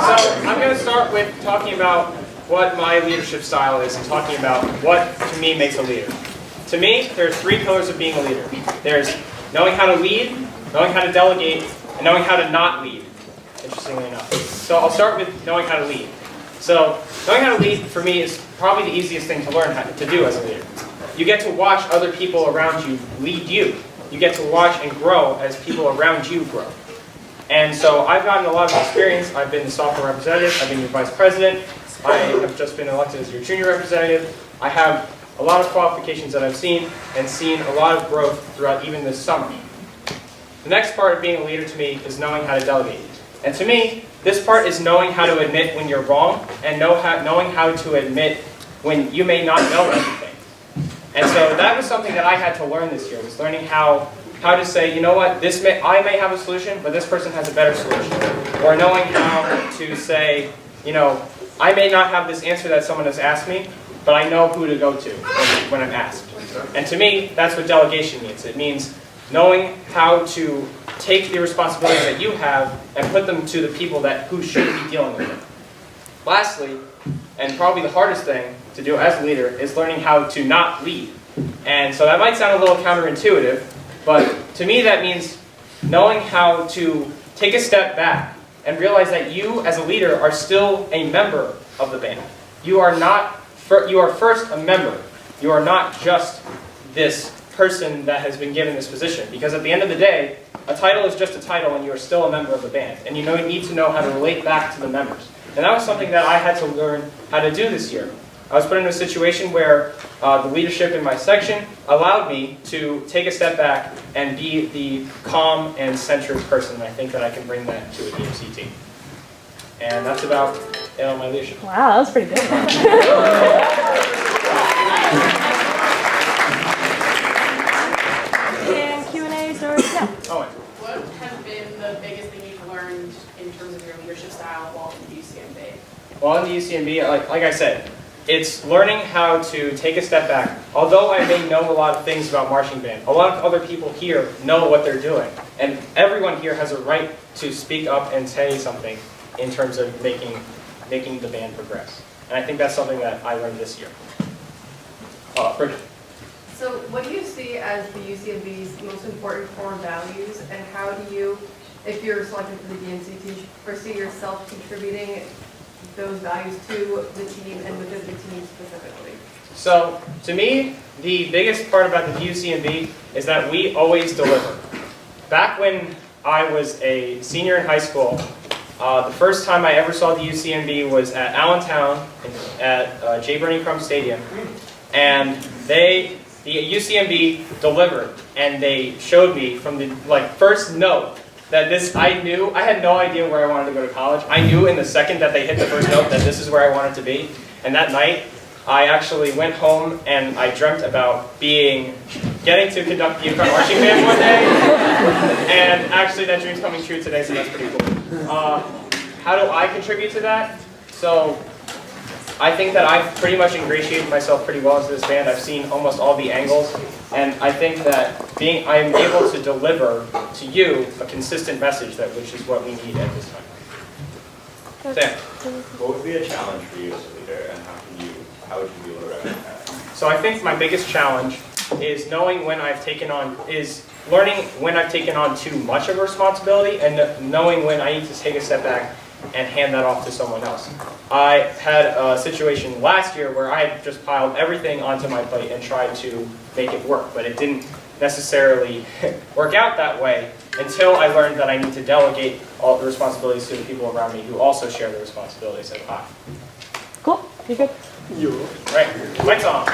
I'm going to start with talking about what my leadership style is and talking about what, to me, makes a leader. To me, there's three pillars of being a leader. There's knowing how to lead, knowing how to delegate, and knowing how to not lead, interestingly enough. So I'll start with knowing how to lead. So knowing how to lead, for me, is probably the easiest thing to learn how to do as a leader. You get to watch other people around you lead you. You get to watch and grow as people around you grow. And so I've gotten a lot of experience. I've been the sophomore representative. I've been your vice president. I have just been elected as your junior representative. I have a lot of qualifications that I've seen and seen a lot of growth throughout even this summer. The next part of being a leader to me is knowing how to delegate. And to me, this part is knowing how to admit when you're wrong and knowing how to admit when you may not know everything. And so that was something that I had to learn this year, was learning how to say, you know what, I may have a solution, but this person has a better solution. Or knowing how to say, you know, I may not have this answer that someone has asked me, but I know who to go to when I'm asked. And to me, that's what delegation means. It means knowing how to take the responsibilities that you have and put them to the people who should be dealing with it. Lastly, and probably the hardest thing to do as a leader, is learning how to not lead. And so that might sound a little counterintuitive, but to me that means knowing how to take a step back and realize that you as a leader are still a member of the band. You are first a member. You are not just this person that has been given this position. Because at the end of the day, a title is just a title and you are still a member of the band. And you need to know how to relate back to the members. And that was something that I had to learn how to do this year. I was put in a situation where the leadership in my section allowed me to take a step back and be the calm and centered person. And I think that I can bring that to a DMC team. And that's about it on my leadership. Wow, that was pretty good. And Q&A stories now. Owen. What has been the biggest thing you've learned in terms of your leadership style while in UCMB? While in the UCMB, like I said, it's learning how to take a step back. Although I may know a lot of things about marching band, a lot of other people here know what they're doing. And everyone here has a right to speak up and say something in terms of making the band progress. And I think that's something that I learned this year. Bridget. So what do you see as the UCMB's most important core values, and how do you, if you're selected for the DMC team, foresee yourself contributing those values to the team and within the team specifically? So, to me, the biggest part about the UCMB is that we always deliver. Back when I was a senior in high school, the first time I ever saw the UCMB was at Allentown at J. Bernie Crumb Stadium, and the UCMB delivered, and they showed me from the first note that I had no idea where I wanted to go to college. I knew in the second that they hit the first note that this is where I wanted to be. And that night, I actually went home and I dreamt about getting to conduct the UConn marching band one day. And actually that dream's coming true today, so that's pretty cool. How do I contribute to that? So I think that I've pretty much ingratiated myself pretty well into this band. I've seen almost all the angles. And I think that I'm able to deliver to you a consistent message, which is what we need at this time. Sam. What would be a challenge for you as a leader, and how would you be able to remedy that? So I think my biggest challenge is learning when I've taken on too much of a responsibility, and knowing when I need to take a step back and hand that off to someone else. I had a situation last year where I had just piled everything onto my plate and tried to make it work, but it didn't necessarily work out that way until I learned that I need to delegate all the responsibilities to the people around me who also share the responsibilities as I. Cool. You good? Right. Lights on.